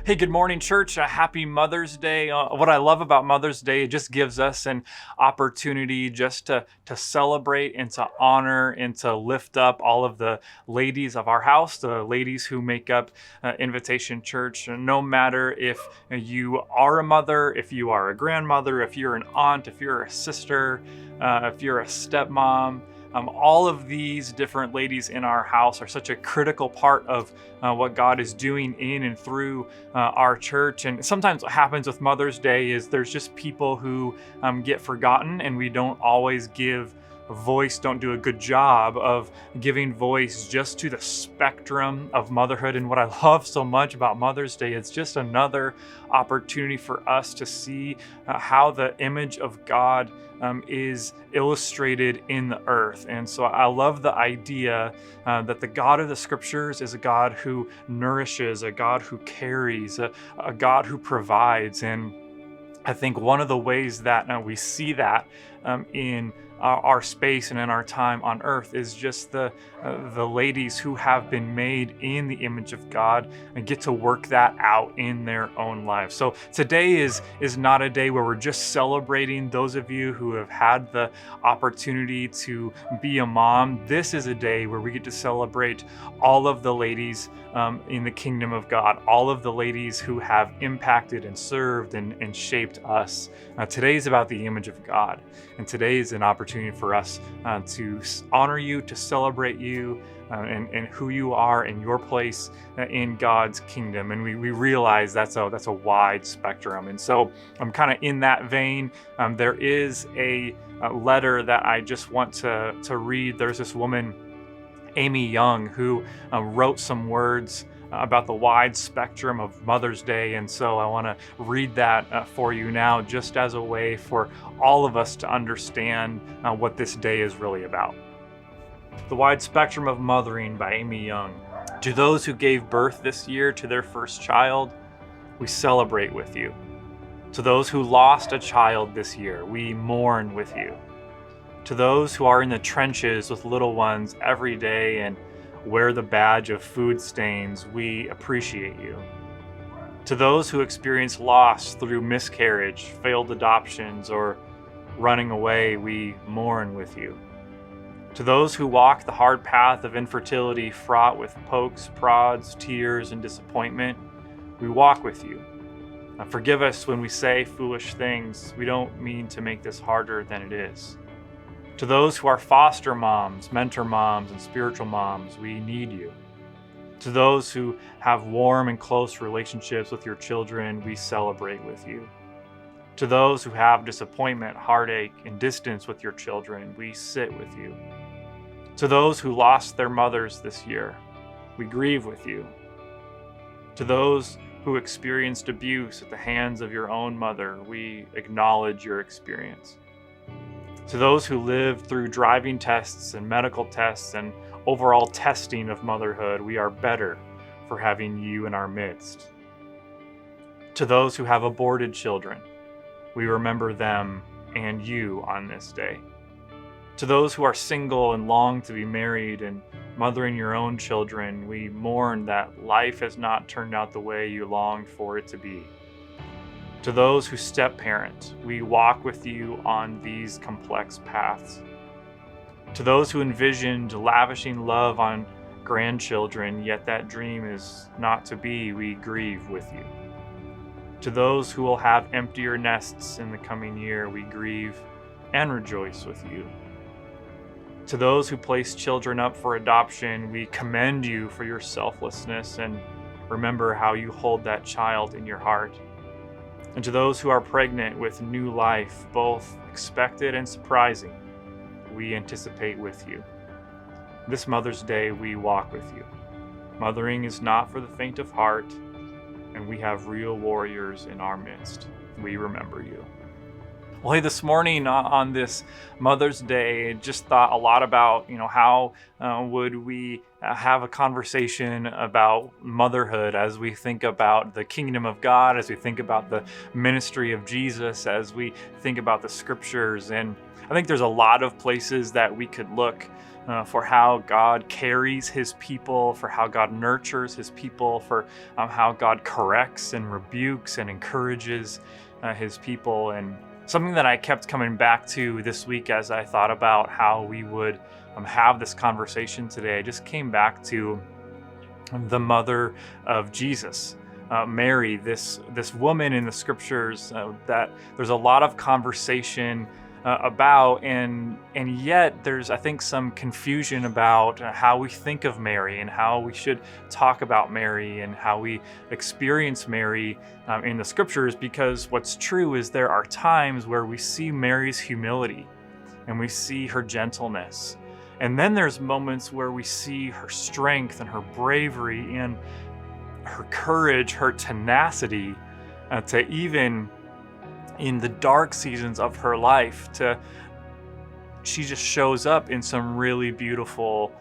Hey, good morning, church. Happy Mother's Day. What I love about Mother's Day, it just gives us an opportunity just to celebrate and to honor and to lift up all of the ladies of our house, the ladies who make up Invitation Church. And no matter if you are a mother, if you are a grandmother, if you're an aunt, if you're a sister, if you're a stepmom, all of these different ladies in our house are such a critical part of what God is doing in and through our church. And sometimes what happens with Mother's Day is there's just people who get forgotten, and we don't always give voice, don't do a good job of giving voice just to the spectrum of motherhood. And what I love so much about Mother's Day, it's just another opportunity for us to see how the image of God is illustrated in the earth. And so I love the idea that the God of the scriptures is a God who nourishes, a God who carries, a God who provides. And I think one of the ways that we see that in our space and in our time on earth is just the ladies who have been made in the image of God and get to work that out in their own lives. So today is not a day where we're just celebrating those of you who have had the opportunity to be a mom. This is a day where we get to celebrate all of the ladies in the kingdom of God, all of the ladies who have impacted and served and shaped us. Today is about the image of God, and today is an opportunity for us to honor you, to celebrate you, and who you are in your place in God's kingdom. And we realize that's a wide spectrum. And so I'm kind of in that vein. There is a letter that I just want to read. There's this woman, Amy Young, who wrote some words about the wide spectrum of Mother's Day. And so I want to read that for you now, just as a way for all of us to understand what this day is really about. The Wide Spectrum of Mothering by Amy Young. To those who gave birth this year to their first child, we celebrate with you. To those who lost a child this year, we mourn with you. To those who are in the trenches with little ones every day and wear the badge of food stains, we appreciate you. To those who experience loss through miscarriage, failed adoptions, or running away, we mourn with you. To those who walk the hard path of infertility fraught with pokes, prods, tears, and disappointment, we walk with you. Forgive us when we say foolish things. We don't mean to make this harder than it is. To those who are foster moms, mentor moms, and spiritual moms, we need you. To those who have warm and close relationships with your children, we celebrate with you. To those who have disappointment, heartache, and distance with your children, we sit with you. To those who lost their mothers this year, we grieve with you. To those who experienced abuse at the hands of your own mother, we acknowledge your experience. To those who lived through driving tests and medical tests and overall testing of motherhood, we are better for having you in our midst. To those who have aborted children, we remember them and you on this day. To those who are single and long to be married and mothering your own children, we mourn that life has not turned out the way you longed for it to be. To those who step parent, we walk with you on these complex paths. To those who envisioned lavishing love on grandchildren, yet that dream is not to be, we grieve with you. To those who will have emptier nests in the coming year, we grieve and rejoice with you. To those who place children up for adoption, we commend you for your selflessness and remember how you hold that child in your heart. And to those who are pregnant with new life, both expected and surprising, we anticipate with you. This Mother's Day, we walk with you. Mothering is not for the faint of heart, and we have real warriors in our midst. We remember you. Well, hey, this morning on this Mother's Day, just thought a lot about, how would we have a conversation about motherhood as we think about the kingdom of God, as we think about the ministry of Jesus, as we think about the scriptures. And I think there's a lot of places that we could look for how God carries his people, for how God nurtures his people, for how God corrects and rebukes and encourages his people. And something that I kept coming back to this week as I thought about how we would have this conversation today, I just came back to the mother of Jesus, Mary, this woman in the scriptures that there's a lot of conversation about, and yet there's, I think, some confusion about how we think of Mary and how we should talk about Mary and how we experience Mary in the scriptures, because what's true is there are times where we see Mary's humility and we see her gentleness, and then there's moments where we see her strength and her bravery and her courage, her tenacity to even in the dark seasons of her life, she just shows up in some really beautiful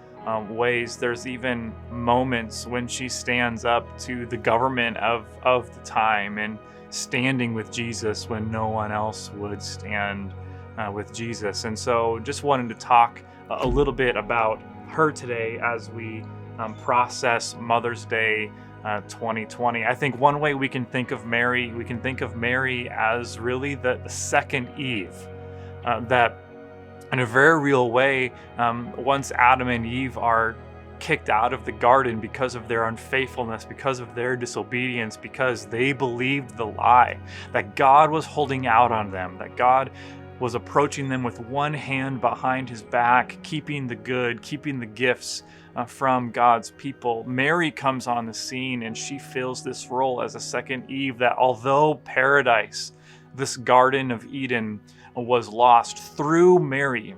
ways. There's even moments when she stands up to the government of the time and standing with Jesus when no one else would stand with Jesus. And so just wanted to talk a little bit about her today as we process Mother's Day 2020. I think one way we can think of Mary as really the second Eve, that in a very real way, once Adam and Eve are kicked out of the garden because of their unfaithfulness, because of their disobedience, because they believed the lie that God was holding out on them, that God was approaching them with one hand behind his back, keeping the good, keeping the gifts from God's people. Mary comes on the scene and she fills this role as a second Eve, that although paradise, this Garden of Eden, was lost, through Mary,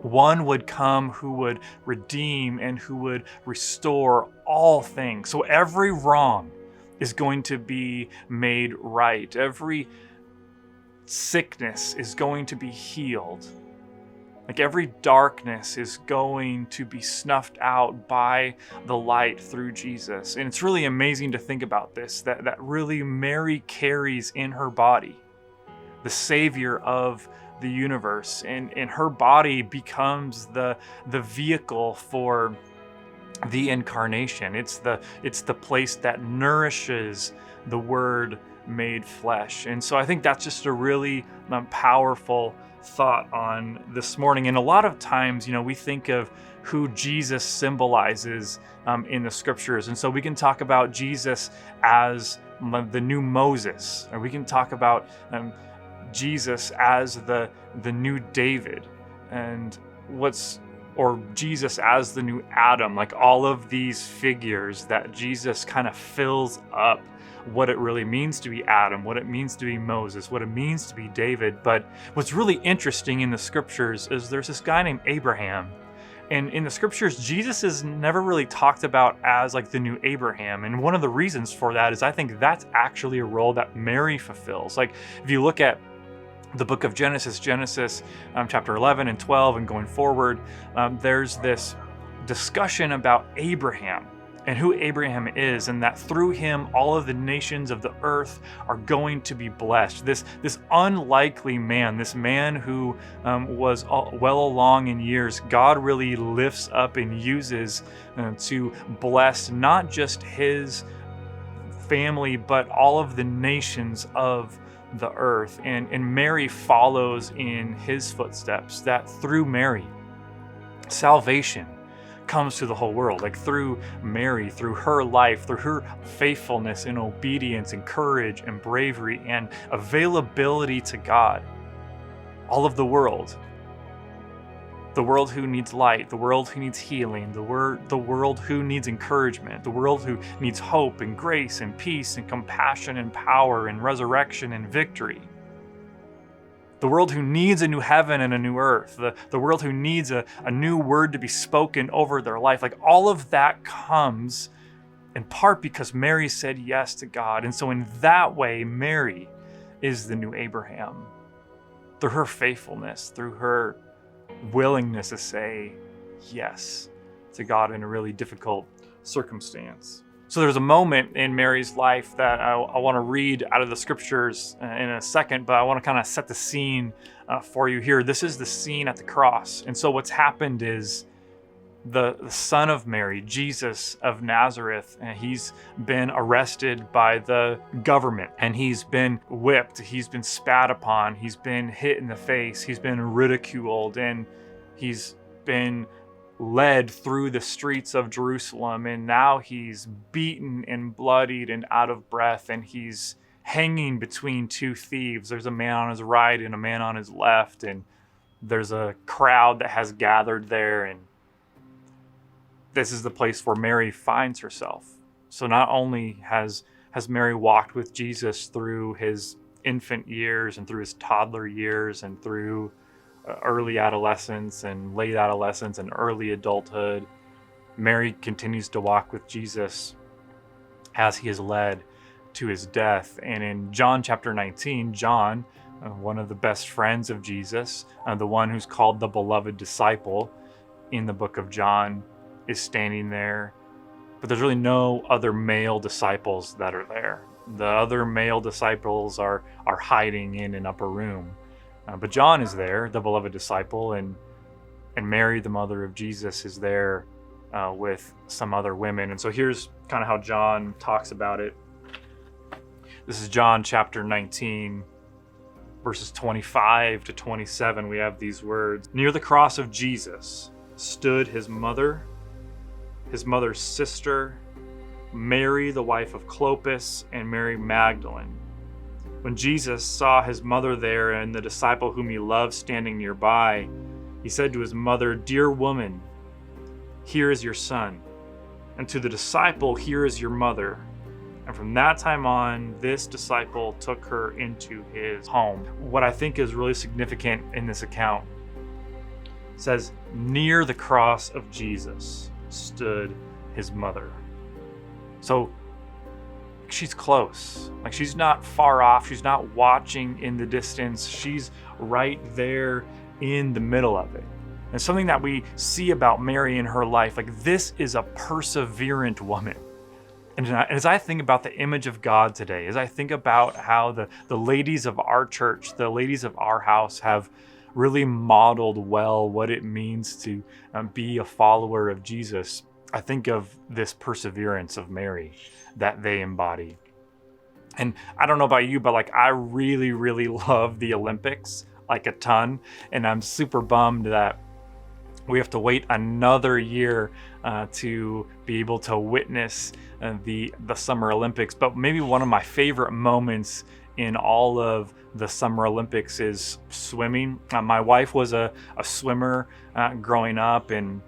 one would come who would redeem and who would restore all things. So every wrong is going to be made right. Every sickness is going to be healed. Like every darkness is going to be snuffed out by the light through Jesus. And it's really amazing to think about this, that really Mary carries in her body the Savior of the universe. And her body becomes the vehicle for the incarnation. It's the place that nourishes the Word made flesh. And so I think that's just a really powerful thought on this morning. And a lot of times, we think of who Jesus symbolizes in the scriptures. And so we can talk about Jesus as the new Moses, or we can talk about Jesus as the new David, or Jesus as the new Adam, like all of these figures that Jesus kind of fills up what it really means to be Adam, what it means to be Moses, what it means to be David. But what's really interesting in the scriptures is there's this guy named Abraham. And in the scriptures, Jesus is never really talked about as like the new Abraham. And one of the reasons for that is I think that's actually a role that Mary fulfills. Like if you look at the book of Genesis chapter 11 and 12 and going forward, there's this discussion about Abraham and who Abraham is, and that through him all of the nations of the earth are going to be blessed. This unlikely man, this man who was well along in years, God really lifts up and uses to bless not just his family, but all of the nations of the earth. And Mary follows in his footsteps, that through Mary, salvation comes to the whole world. Like through Mary, through her life, through her faithfulness and obedience and courage and bravery and availability to God, all of the world who needs light, the world who needs healing, the world who needs encouragement, the world who needs hope and grace and peace and compassion and power and resurrection and victory, the world who needs a new heaven and a new earth, the world who needs a new word to be spoken over their life. Like all of that comes in part because Mary said yes to God. And so in that way, Mary is the new Abraham. Through her faithfulness, through her willingness to say yes to God in a really difficult circumstance. So there's a moment in Mary's life that I want to read out of the scriptures in a second, but I want to kind of set the scene for you here. This is the scene at the cross. And so what's happened is the son of Mary, Jesus of Nazareth, and he's been arrested by the government, and he's been whipped, he's been spat upon, he's been hit in the face, he's been ridiculed, and he's been led through the streets of Jerusalem, and now he's beaten and bloodied and out of breath, and he's hanging between two thieves. There's a man on his right and a man on his left, and there's a crowd that has gathered there, and this is the place where Mary finds herself. So not only has Mary walked with Jesus through his infant years and through his toddler years and through early adolescence and late adolescence and early adulthood, Mary continues to walk with Jesus as he is led to his death. And in John chapter 19, John, one of the best friends of Jesus, the one who's called the beloved disciple in the book of John, is standing there, but there's really no other male disciples that are there. The other male disciples are hiding in an upper room. But John is there, the beloved disciple, and Mary, the mother of Jesus, is there with some other women. And so here's kind of how John talks about it. This is John chapter 19, verses 25 to 27. We have these words. Near the cross of Jesus stood his mother's sister, Mary, the wife of Clopas, and Mary Magdalene. When Jesus saw his mother there and the disciple whom he loved standing nearby, he said to his mother, "Dear woman, here is your son." And to the disciple, "Here is your mother." And from that time on, this disciple took her into his home. What I think is really significant in this account says, near the cross of Jesus stood his mother. So she's close. Like she's not far off. She's not watching in the distance. She's right there in the middle of it. And something that we see about Mary in her life, like this is a perseverant woman. And as I think about the image of God today, as I think about how the ladies of our church, the ladies of our house have really modeled well what it means to be a follower of Jesus, I think of this perseverance of Mary that they embody. And I don't know about you, but like I really, really love the Olympics, like a ton. And I'm super bummed that we have to wait another year to be able to witness the Summer Olympics. But maybe one of my favorite moments in all of the Summer Olympics is swimming. My wife was a swimmer growing up, and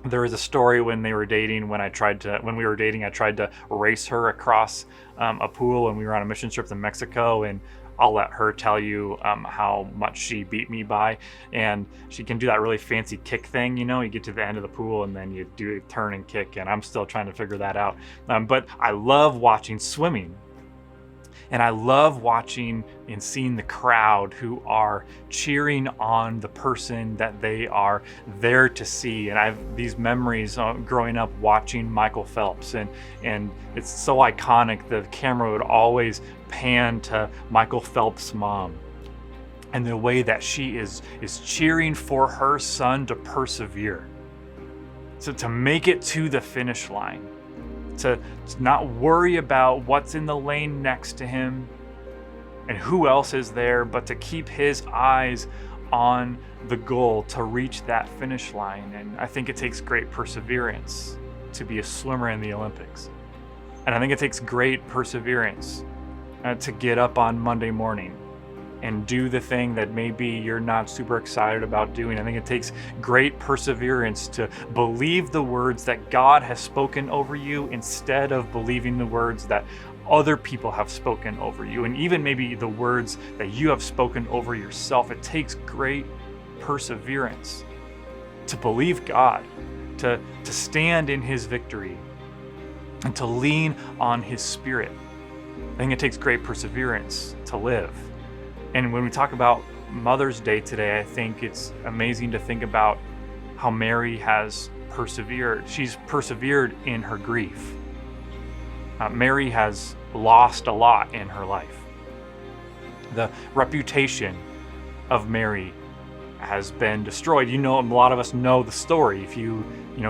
there was a story when they were dating. When we were dating, I tried to race her across a pool when we were on a mission trip to Mexico, and I'll let her tell you how much she beat me by. And she can do that really fancy kick thing, you get to the end of the pool and then you do a turn and kick, and I'm still trying to figure that out. But I love watching swimming. And I love watching and seeing the crowd who are cheering on the person that they are there to see. And I have these memories growing up watching Michael Phelps, and it's so iconic. The camera would always pan to Michael Phelps' mom, and the way that she is cheering for her son to persevere, so to make it to the finish line. to not worry about what's in the lane next to him and who else is there, but to keep his eyes on the goal, to reach that finish line. And I think it takes great perseverance to be a swimmer in the Olympics. And I think it takes great perseverance to get up on Monday morning and do the thing that maybe you're not super excited about doing. I think it takes great perseverance to believe the words that God has spoken over you instead of believing the words that other people have spoken over you, and even maybe the words that you have spoken over yourself. It takes great perseverance to believe God, to stand in his victory, and to lean on his Spirit. I think it takes great perseverance to live. And when we talk about Mother's Day today, I think it's amazing to think about how Mary has persevered. She's persevered in her grief. Mary has lost a lot in her life. The reputation of Mary has been destroyed. A lot of us know the story. If you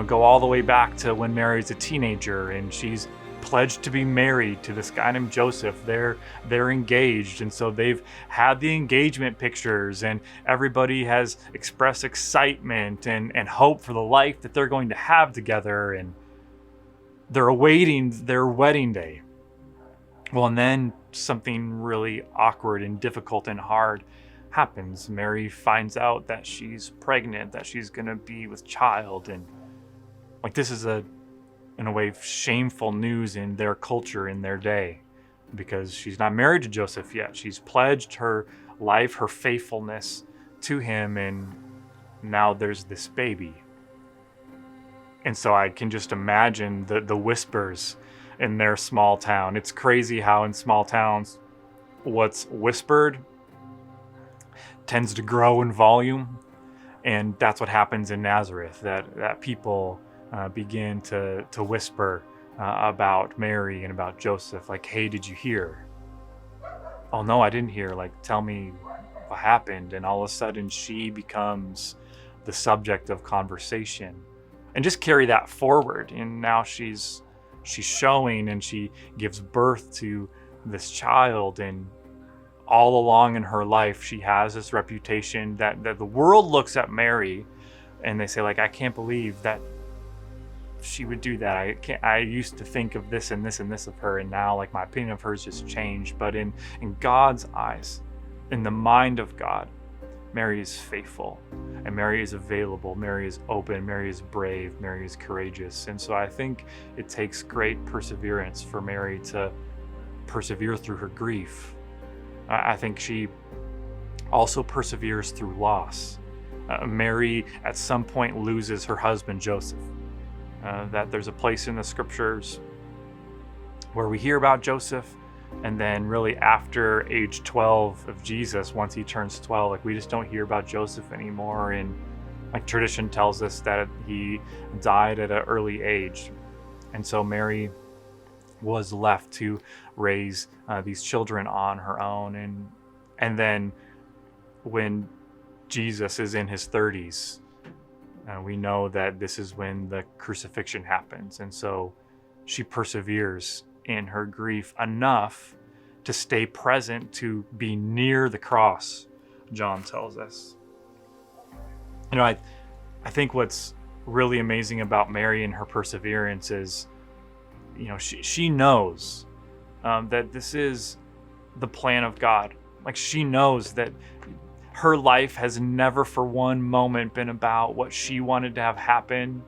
go all the way back to when Mary's a teenager and she's pledged to be married to this guy named Joseph. They're engaged, and so they've had the engagement pictures, and everybody has expressed excitement and hope for the life that they're going to have together, and they're awaiting their wedding day. Well, and then something really awkward and difficult and hard happens. Mary finds out that she's pregnant, that she's gonna be with child, and this is in a way, shameful news in their culture, in their day, because she's not married to Joseph yet. She's pledged her life, her faithfulness to him, and now there's this baby. And so I can just imagine the whispers in their small town. It's crazy how in small towns, what's whispered tends to grow in volume. And that's what happens in Nazareth, that people begin to whisper about Mary and about Joseph, like, hey, did you hear? Oh no, I didn't hear. Tell me what happened. And all of a sudden she becomes the subject of conversation, and just carry that forward. And now she's showing, and she gives birth to this child, and all along in her life she has this reputation that the world looks at Mary and they say, I can't believe that she would do that. I used to think of this and this and this of her, and now my opinion of her has just changed. But in God's eyes, in the mind of God, Mary is faithful, and Mary is available, Mary is open, Mary is brave, Mary is courageous. And so I think it takes great perseverance for Mary to persevere through her grief. I think she also perseveres through loss. Mary at some point loses her husband Joseph. That there's a place in the scriptures where we hear about Joseph, and then really after age 12 of Jesus, once he turns 12, we just don't hear about Joseph anymore. And tradition tells us that he died at an early age. And so Mary was left to raise these children on her own. And then when Jesus is in his 30s, we know that this is when the crucifixion happens. And so she perseveres in her grief enough to stay present, to be near the cross, John tells us. I think what's really amazing about Mary and her perseverance is, she knows that this is the plan of God. She knows that her life has never for one moment been about what she wanted to have happen.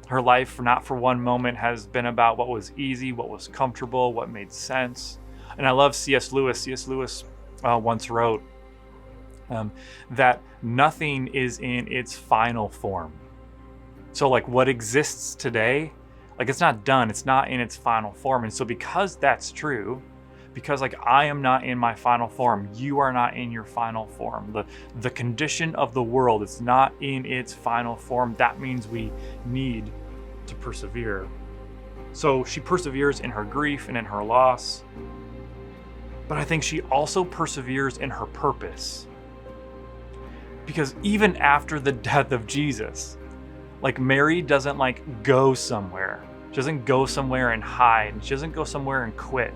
Her life, not for one moment, has been about what was easy, what was comfortable, what made sense. And I love C.S. Lewis. C.S. Lewis once wrote that nothing is in its final form. So what exists today, it's not done, it's not in its final form. And so because that's true, because I am not in my final form, you are not in your final form. The condition of the world is not in its final form. That means we need to persevere. So she perseveres in her grief and in her loss, but I think she also perseveres in her purpose. Because even after the death of Jesus, Mary doesn't go somewhere. She doesn't go somewhere and hide. She doesn't go somewhere and quit.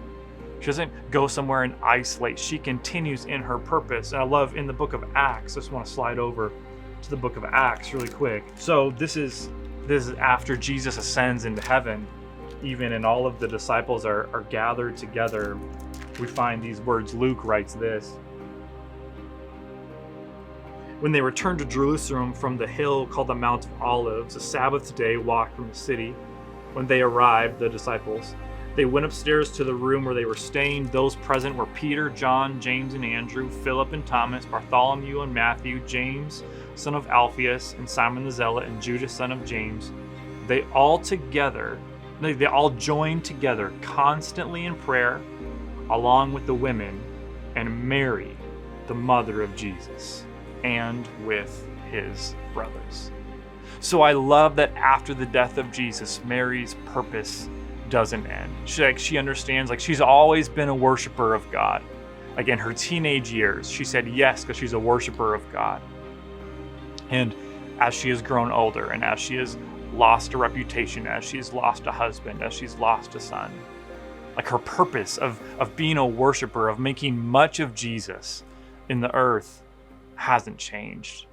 She doesn't go somewhere and isolate. She continues in her purpose. And I love in the book of Acts, I just want to slide over to the book of Acts really quick. So this is after Jesus ascends into heaven, even, and all of the disciples are gathered together. We find these words. Luke writes this: when they returned to Jerusalem from the hill called the Mount of Olives, a Sabbath day walk from the city, when they arrived, the disciples, they went upstairs to the room where they were staying. Those present were Peter, John, James and Andrew, Philip and Thomas, Bartholomew and Matthew, James, son of Alphaeus, and Simon the Zealot, and Judas, son of James. They all joined together constantly in prayer, along with the women and Mary, the mother of Jesus, and with his brothers. So I love that after the death of Jesus, Mary's purpose doesn't end. She understands, she's always been a worshiper of God. In her teenage years, she said yes because she's a worshiper of God. And as she has grown older, and as she has lost a reputation, as she's lost a husband, as she's lost a son, her purpose of being a worshiper, of making much of Jesus in the earth hasn't changed.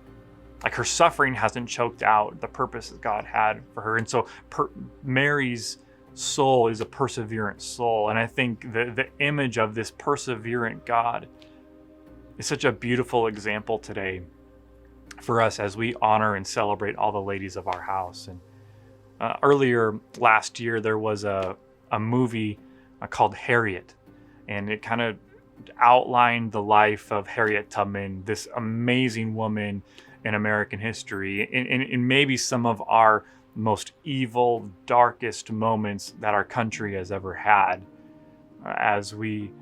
Her suffering hasn't choked out the purpose that God had for her. And so Mary's soul is a perseverant soul. And I think the image of this perseverant God is such a beautiful example today for us as we honor and celebrate all the ladies of our house. And earlier last year, there was a movie called Harriet, and it kind of outlined the life of Harriet Tubman, this amazing woman in American history, in maybe some of our most evil, darkest moments that our country has ever had, as we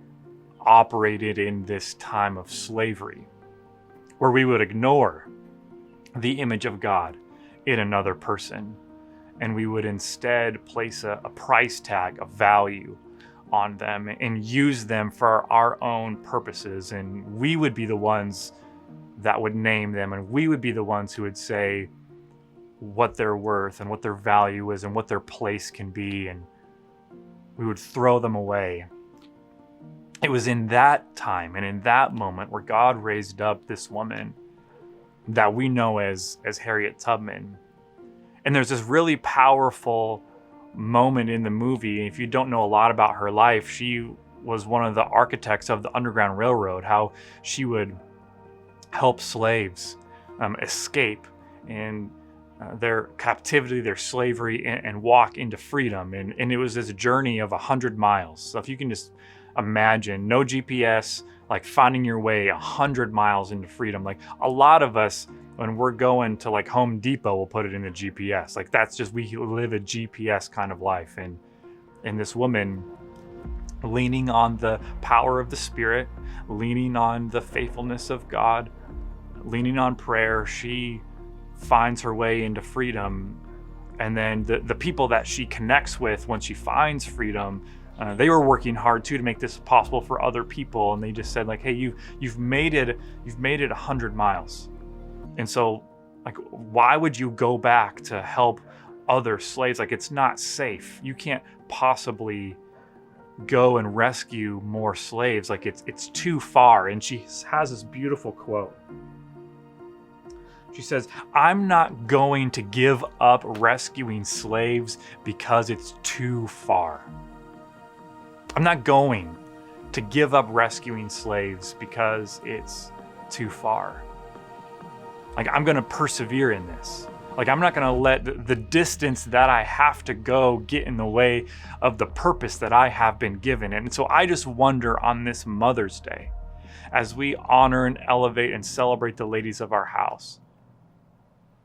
operated in this time of slavery, where we would ignore the image of God in another person, and we would instead place a price tag, a value on them, and use them for our own purposes. And we would be the ones that would name them, and we would be the ones who would say what they're worth and what their value is and what their place can be, and we would throw them away. It was in that time and in that moment where God raised up this woman that we know as Harriet Tubman. And there's this really powerful moment in the movie. If you don't know a lot about her life, she was one of the architects of the Underground Railroad, how she would help slaves escape and their captivity, their slavery, and walk into freedom. And it was this journey of 100 miles. So if you can just imagine, no GPS, finding your way 100 miles into freedom. A lot of us, when we're going to Home Depot, we'll put it in the GPS. That's just, we live a GPS kind of life. And this woman, leaning on the power of the Spirit, leaning on the faithfulness of God, leaning on prayer, she finds her way into freedom. And then the people that she connects with when she finds freedom, they were working hard too to make this possible for other people. And they just said hey, you've made it 100 miles. And so why would you go back to help other slaves? It's not safe. You can't possibly go and rescue more slaves. It's too far. And she has this beautiful quote. She says, "I'm not going to give up rescuing slaves because it's too far. I'm not going to give up rescuing slaves because it's too far. I'm going to persevere in this. I'm not going to let the distance that I have to go get in the way of the purpose that I have been given." And so I just wonder on this Mother's Day, as we honor and elevate and celebrate the ladies of our house,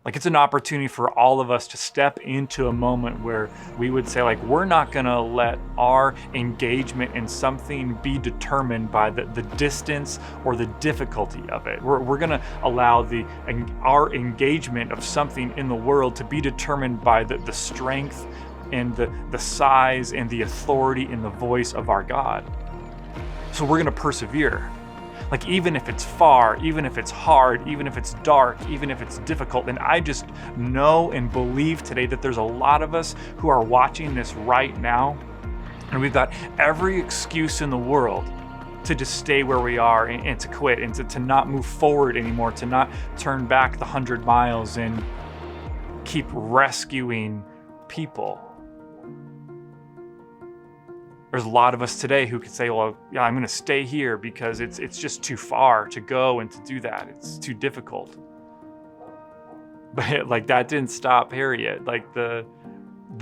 it's an opportunity for all of us to step into a moment where we would say, we're not going to let our engagement in something be determined by the distance or the difficulty of it. We're going to allow our engagement of something in the world to be determined by the strength and the size and the authority and the voice of our God. So we're going to persevere. Like, even if it's far, even if it's hard, even if it's dark, even if it's difficult, and I just know and believe today that there's a lot of us who are watching this right now, and we've got every excuse in the world to just stay where we are and to quit and to not move forward anymore, to not turn back the 100 miles and keep rescuing people. There's a lot of us today who could say, well, yeah, I'm going to stay here because it's just too far to go and to do that. It's too difficult. But like, that didn't stop Harriet. Like, the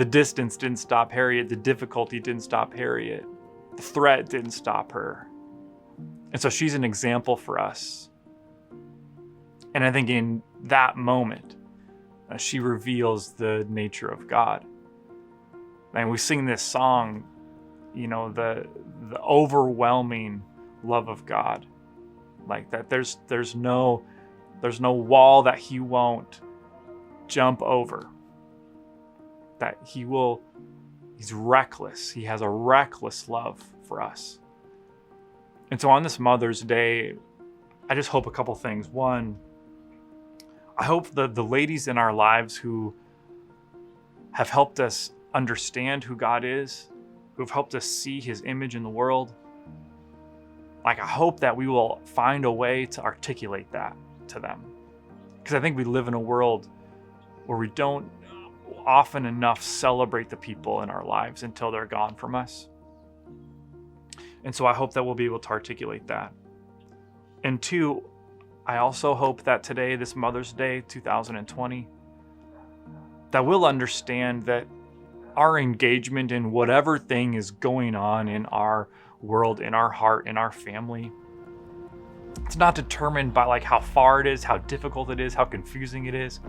distance didn't stop Harriet. The difficulty didn't stop Harriet. The threat didn't stop her. And so she's an example for us. And I think in that moment, she reveals the nature of God. And we sing this song, you know, the overwhelming love of God. Like that there's no wall that he won't jump over. That he's reckless. He has a reckless love for us. And so on this Mother's Day, I just hope a couple things. One, I hope the ladies in our lives who have helped us understand who God is, who have helped us see his image in the world, like, I hope that we will find a way to articulate that to them. Because I think we live in a world where we don't often enough celebrate the people in our lives until they're gone from us. And so I hope that we'll be able to articulate that. And two, I also hope that today, this Mother's Day, 2020, that we'll understand that our engagement in whatever thing is going on in our world, in our heart, in our family, it's not determined by like how far it is, how difficult it is, how confusing it is,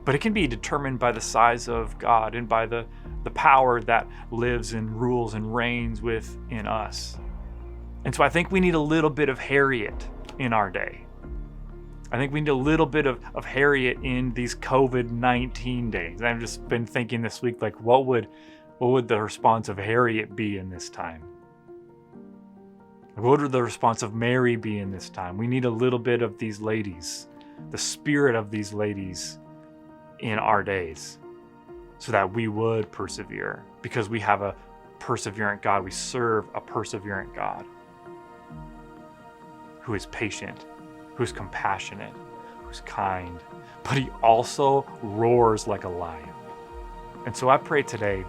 but it can be determined by the size of God and by the power that lives and rules and reigns within us. And so I think we need a little bit of Harriet in our day. I think we need a little bit of Harriet in these COVID-19 days. I've just been thinking this week, like, what would the response of Harriet be in this time? What would the response of Mary be in this time? We need a little bit of these ladies, the spirit of these ladies in our days, so that we would persevere, because we have a perseverant God. We serve a perseverant God who is patient, who's compassionate, who's kind, but he also roars like a lion. And so I pray today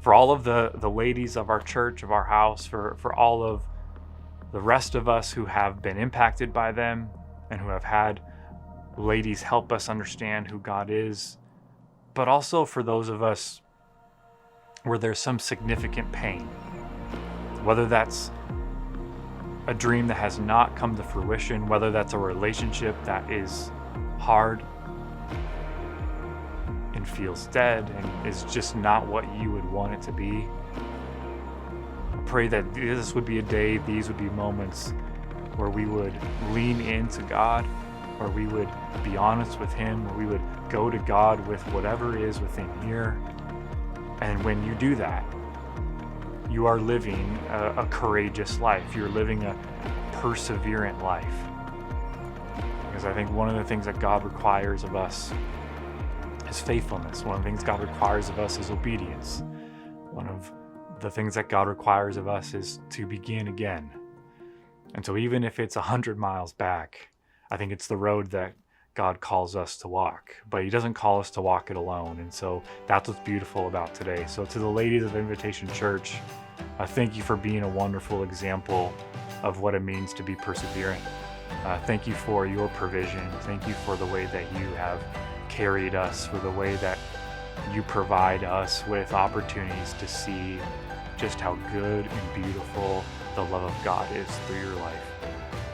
for all of the ladies of our church, of our house, for all of the rest of us who have been impacted by them and who have had ladies help us understand who God is, but also for those of us where there's some significant pain, whether that's a dream that has not come to fruition, whether that's a relationship that is hard and feels dead and is just not what you would want it to be. I pray that this would be a day, these would be moments where we would lean into God, where we would be honest with him, where we would go to God with whatever is within here. And when you do that, you are living a courageous life. You're living a perseverant life. Because I think one of the things that God requires of us is faithfulness. One of the things God requires of us is obedience. One of the things that God requires of us is to begin again. And so even if it's 100 miles back, I think it's the road that God calls us to walk, but he doesn't call us to walk it alone. And so that's what's beautiful about today. So to the ladies of Invitation Church, thank you for being a wonderful example of what it means to be perseverant. Thank you for your provision. Thank you for the way that you have carried us, for the way that you provide us with opportunities to see just how good and beautiful the love of God is through your life.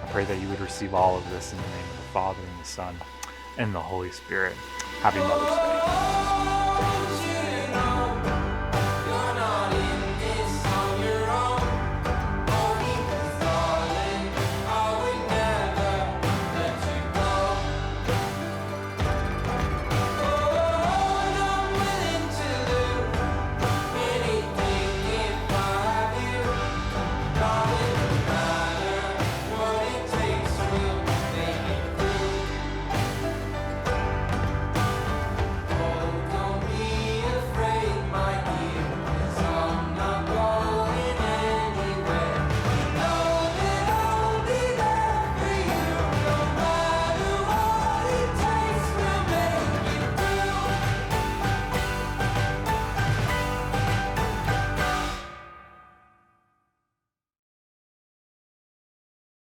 I pray that you would receive all of this in the name of the Father and the Son and the Holy Spirit. Happy Mother's Day.